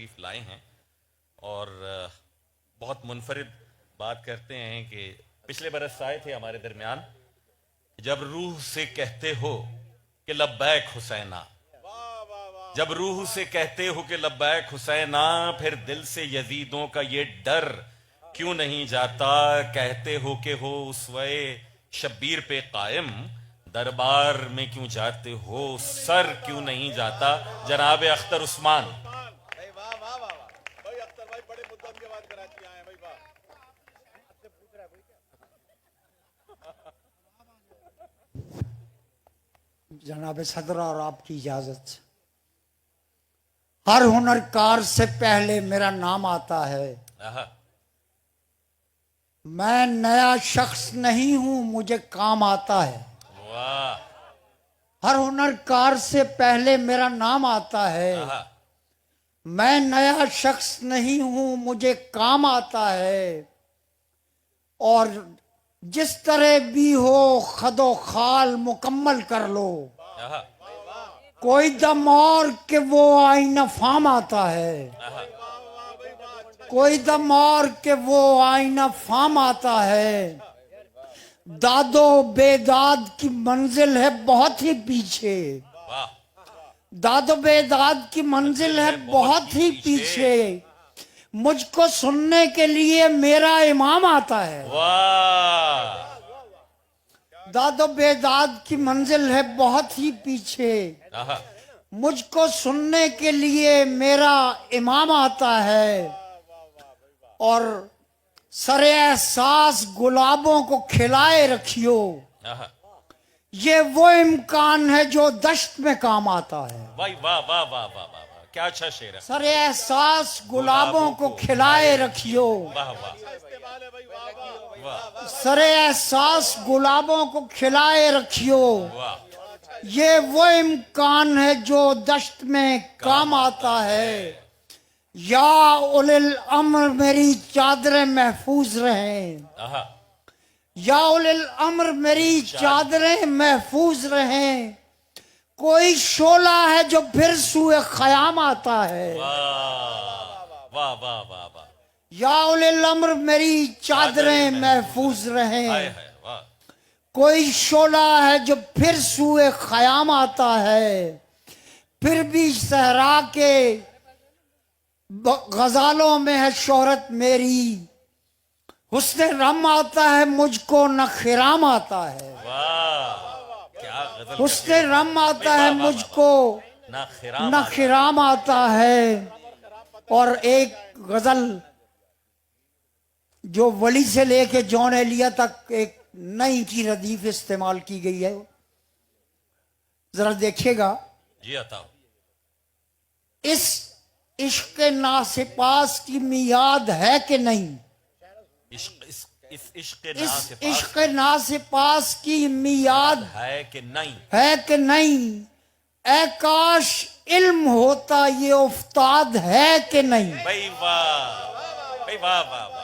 تشریف لائے ہیں اور بہت منفرد بات کرتے ہیں کہ پچھلے برس آئے تھے ہمارے درمیان. جب روح سے کہتے ہو کہ لبیک حسینہ، جب روح سے کہتے ہو کہ لبیک حسینہ، پھر دل سے یزیدوں کا یہ ڈر کیوں نہیں جاتا؟ کہتے ہو کہ ہو اسوے شبیر پہ قائم، دربار میں کیوں جاتے ہو سر کیوں نہیں جاتا؟ جناب اختر عثمان. جناب صدر اور آپ کی اجازت سے، ہر ہنر کار سے پہلے میرا نام آتا ہے. میں نیا شخص نہیں ہوں، مجھے کام آتا ہے. واہ. ہر ہنر کار سے پہلے میرا نام آتا ہے. میں نیا شخص نہیں ہوں، مجھے کام آتا ہے. اور جس طرح بھی ہو خد و خال مکمل کر لو، کوئی دم اور کہ وہ آئینہ فام آتا ہے. کوئی دم اور کہ وہ آئینہ فام آتا ہے. داد و بیداد کی منزل ہے بہت ہی پیچھے، داد و بیداد کی منزل ہے بہت ہی پیچھے. مجھ کو سننے کے لیے میرا امام آتا ہے. داد و بیداد کی منزل ہے بہت ہی پیچھے، مجھ کو سننے کے لیے میرا امام آتا ہے. اور سر احساس گلابوں کو کھلائے رکھیو، یہ وہ امکان ہے جو دشت میں کام آتا ہے. واہ واہ واہ واہ واہ، کیا اچھا شعر ہے. سر احساس گلابوں کو کھلائے رکھیو، واہ واہ واہ سر احساس گلابوں کو کھلائے رکھیو، واہ. یہ وہ امکان ہے جو دشت میں کام آتا ہے. یا اولی الامر میری چادریں محفوظ رہیں، یا اولی الامر میری چادریں محفوظ رہیں. کوئی شعلہ ہے جو پھر سوئے خیام آتا ہے. واہ واہ واہ واہ. یا اولی الامر میری چادریں محفوظ رہیں. کوئی شعلہ ہے جو پھر سوئے خیام آتا ہے. پھر بھی صحرا کے غزالوں میں ہے شہرت میری، حسن رم آتا ہے مجھ کو نہ خرام آتا ہے. حسن رم آتا ہے مجھ کو نہ خرام آتا ہے. اور ایک غزل جو ولی سے لے کے جون ایلیا تک ایک نئی کی ردیف استعمال کی گئی ہے، ذرا دیکھیے گا. جی عطا. اس عشق ناسپاس کی میاد ہے کہ نہیں؟ اس عشق ناسپاس کی میاد ہے کہ نہیں؟ ہے کہ نہیں؟ اے کاش علم ہوتا یہ افتاد ہے کہ نہیں؟ بھائی واہ بھائی واہ واہ واہ.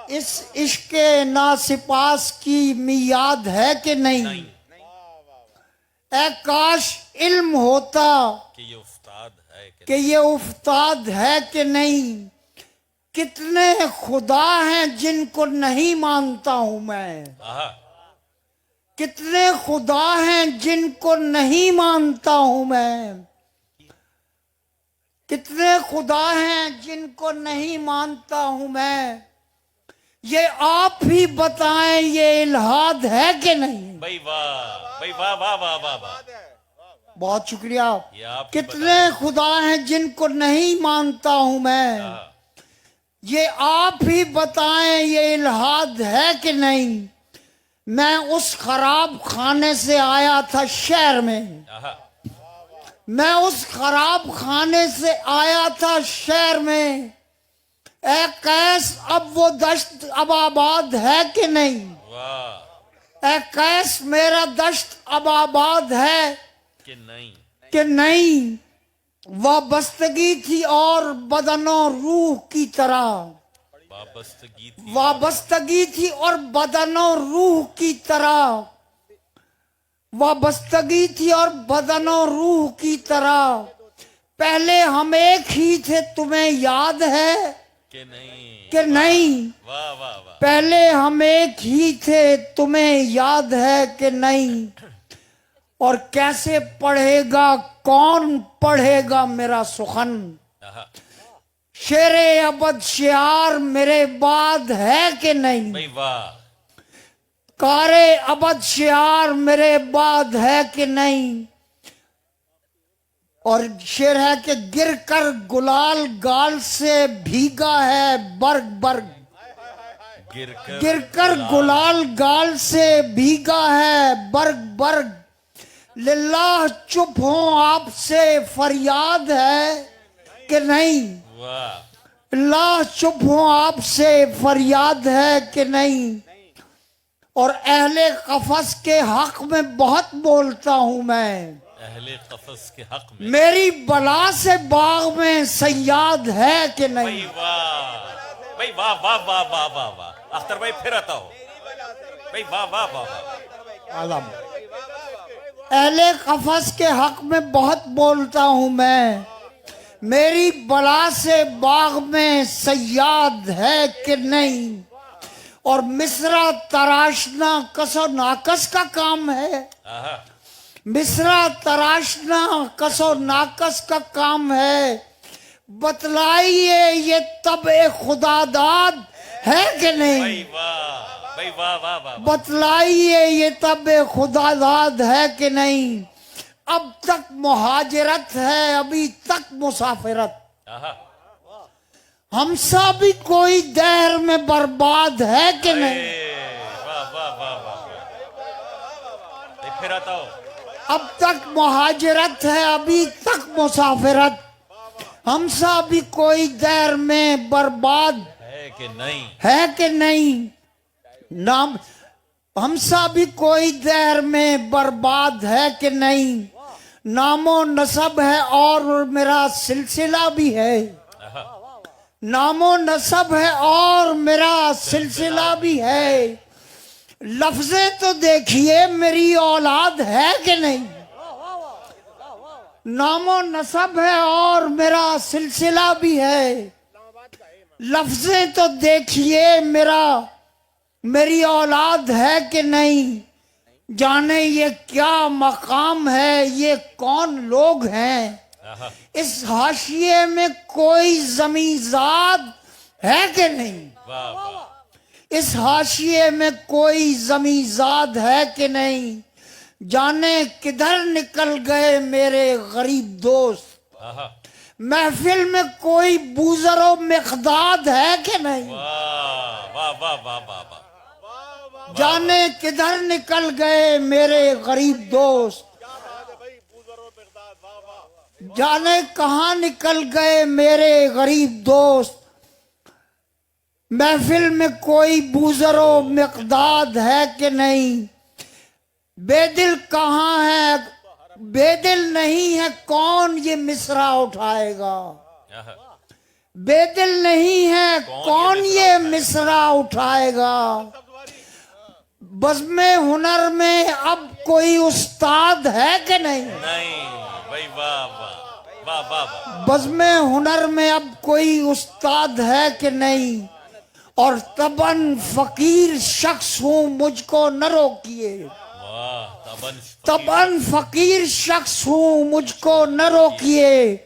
اس عشق ناسپاس کی میاد ہے کہ نہیں؟ اے کاش علم ہوتا کہ یہ افتاد ہے کہ نہیں. کتنے خدا ہیں جن کو نہیں مانتا ہوں میں، کتنے خدا ہیں جن کو نہیں مانتا ہوں میں. کتنے خدا ہیں جن کو نہیں مانتا ہوں میں. یہ آپ ہی بتائیں یہ الہاد ہے کہ نہیں؟ بھائی واہ بھائی واہ واہ واہ واہ واہ. بہت شکریہ. کتنے خدا ہیں جن کو نہیں مانتا ہوں میں، یہ آپ ہی بتائیں یہ الہاد ہے کہ نہیں. میں اس خراب خانے سے آیا تھا شہر میں، میں اس خراب خانے سے آیا تھا شہر میں. اے قیس اب وہ دشت اب آباد ہے کہ نہیں؟ اے قیس میرا دشت اب آباد ہے کہ نہیں؟ وابستگی تھی اور بدن و روح کی طرح، وابستگی تھی اور بدن و روح کی طرح، وابستگی تھی اور بدن و روح کی طرح. پہلے ہم ایک ہی تھے تمہیں یاد ہے کہ نہیں؟ کہ نہیں؟ واہ واہ واہ. پہلے ہم ایک ہی تھے تمہیں یاد ہے کہ نہیں؟ اور کیسے پڑھے گا کون پڑھے گا میرا سخن؟ آہا. شیر ابد شعار میرے بعد ہے کہ نہیں؟ بھائی واہ. کار ابد شعار میرے بعد ہے کہ نہیں؟ اور شعر ہے کہ گر کر گلال گال سے بھیگا ہے برگ برگ. گر کر گلال گال سے بھیگا ہے برگ برگ. للہ چپ ہوں آپ سے فریاد ہے کہ نہیں؟ واہ. اللہ چپ ہوں آپ سے فریاد ہے کہ نہیں؟ اور اہل قفس کے حق میں بہت بولتا ہوں میں. اہل قفس کے حق میں. میری بلا سے باغ میں سیاد ہے کہ نہیں؟ بھائی واہ. بھائی واہ واہ واہ واہ واہ واہ. اختر بھائی پھر آتا ہو. بھائی واہ واہ واہ واہ. عالم. اہل قفس کے حق میں بہت بولتا ہوں میں. میری بلا سے باغ میں سیاد ہے کہ نہیں؟ اور مصرع تراشنا کس و ناقص کا کام ہے. آہا. مصرع تراشنا کس و ناقص کا کام ہے. بتلائیے یہ طبع خدا داد ہے کہ نہیں؟ بھائی واہ. بھائی واہ واہ واہ. بتلائیے یہ طبع خدا داد ہے کہ نہیں؟ اب تک مہاجرت ہے ابھی تک مسافرت. آہا. ہم سا بھی کوئی دہر میں برباد ہے کہ نہیں؟ واہ واہ واہ واہ. بھائی پھر آتا ہو. اب تک مہاجرت ہے ابھی تک مسافرت. ہم سا بھی کوئی دہر میں برباد ہے کہ نہیں؟ ہے کہ نہیں؟ نام ہم سا بھی کوئی دہر میں برباد ہے کہ نہیں؟ نام و نسب ہے اور میرا سلسلہ بھی ہے. آہا. نام و نسب ہے اور میرا سلسلہ بھی ہے. لفظیں تو دیکھیے میری اولاد ہے کہ نہیں؟ نام و نسب ہے اور میرا سلسلہ بھی ہے. لفظیں تو دیکھیے میری اولاد ہے کہ نہیں؟ جانے یہ کیا مقام ہے یہ کون لوگ ہیں؟ آہا. اس حاشیے میں کوئی زمیں زاد ہے کہ نہیں؟ واہ واہ. اس حاشیے میں کوئی زمیں زاد ہے کہ نہیں؟ جانے کدھر نکل گئے میرے غریب دوست. آہا. محفل میں کوئی بوزر و مقداد ہے کہ نہیں؟ واہ واہ واہ واہ واہ واہ. جانے کدھر نکل گئے میرے غریب دوست. جانے کہاں نکل گئے میرے غریب دوست. محفل میں کوئی بوزر و مقداد ہے کہ نہیں؟ بے دل کہاں ہے بے دل نہیں ہے کون یہ مصرع اٹھائے گا. آہا. بے دل نہیں ہے کون یہ مصرع اٹھائے گا. بزم ہنر میں اب کوئی استاد ہے کہ نہیں؟ نہیں. بھائی واہ واہ واہ واہ واہ. بزم ہنر میں اب کوئی استاد ہے کہ نہیں؟ اور طبعاً فقیر شخص ہوں مجھ کو نہ روکیے. واہ. تبن. طبعاً فقیر شخص ہوں مجھ کو نہ روکیے.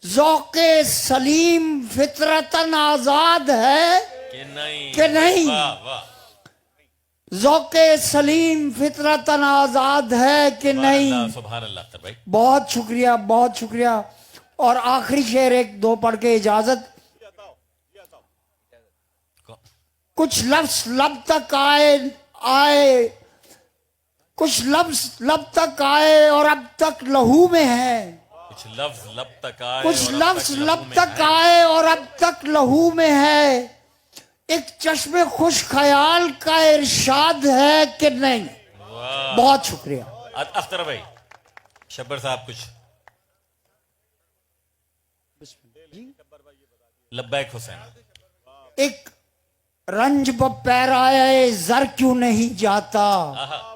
ذوق سلیم فطرتاً آزاد ہے کہ نہیں؟ کہ نہیں؟ واہ واہ. ذوق سلیم فطرتاً آزاد ہے کہ نہیں؟ سبحان اللہ. اختر بھائی. بہت شکریہ بہت شکریہ. اور آخری شعر ایک دو پڑھ کے اجازت. کچھ لفظ لب تک آئے کچھ لفظ لب تک آئے اور اب تک لہو میں ہے. کچھ لفظ لب تک آئے. کچھ اور اب لفظ تک لب لہو میں تک ہیں. آئے اور اب تک لہو میں ہے. ایک چشم خوش خیال کا ارشاد ہے کہ نہیں؟ واہ. بہت شکریہ. اختر بھائی. شبر صاحب کچھ. لبیک حسین. ایک رنج پیرائے زر کیوں نہیں جاتا. آہا.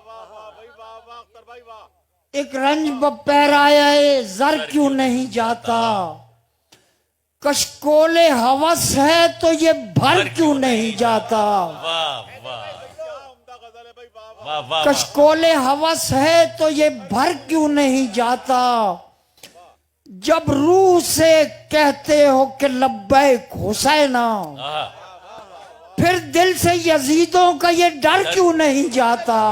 ایک رنج بپہرایا زر کیوں نہیں جاتا، کشکول ہوس ہے تو یہ بھر کیوں نہیں جاتا، واہ واہ واہ واہ، کشکول ہوس ہے تو یہ بھر کیوں نہیں جاتا، جب روح سے کہتے ہو کہ لبیک حسینا، پھر دل سے یزیدوں کا یہ ڈر کیوں نہیں جاتا،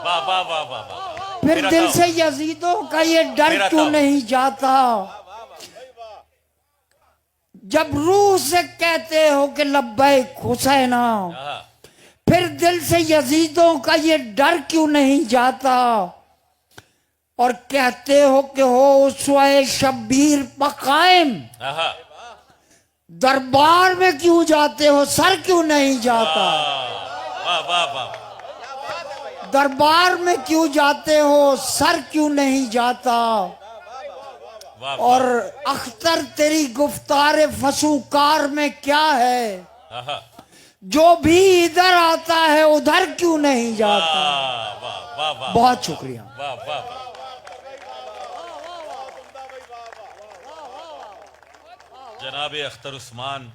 واہ واہ واہ واہ، پھر دل سے یزیدوں کا یہ ڈر کیوں نہیں جاتا، جب روح سے کہتے ہو کہ لبیک حسینا، پھر دل سے یزیدوں کا یہ ڈر کیوں نہیں جاتا، اور کہتے ہو کہ ہو اسوہ شبیر پقائم، دربار میں کیوں جاتے ہو سر کیوں نہیں جاتا، واہ واہ واہ، دربار میں کیوں جاتے ہو سر کیوں نہیں جاتا، اور اختر تیری گفتار فسوکار میں کیا ہے، جو بھی ادھر آتا ہے ادھر کیوں نہیں جاتا۔ بہت شکریہ۔ جناب اختر عثمان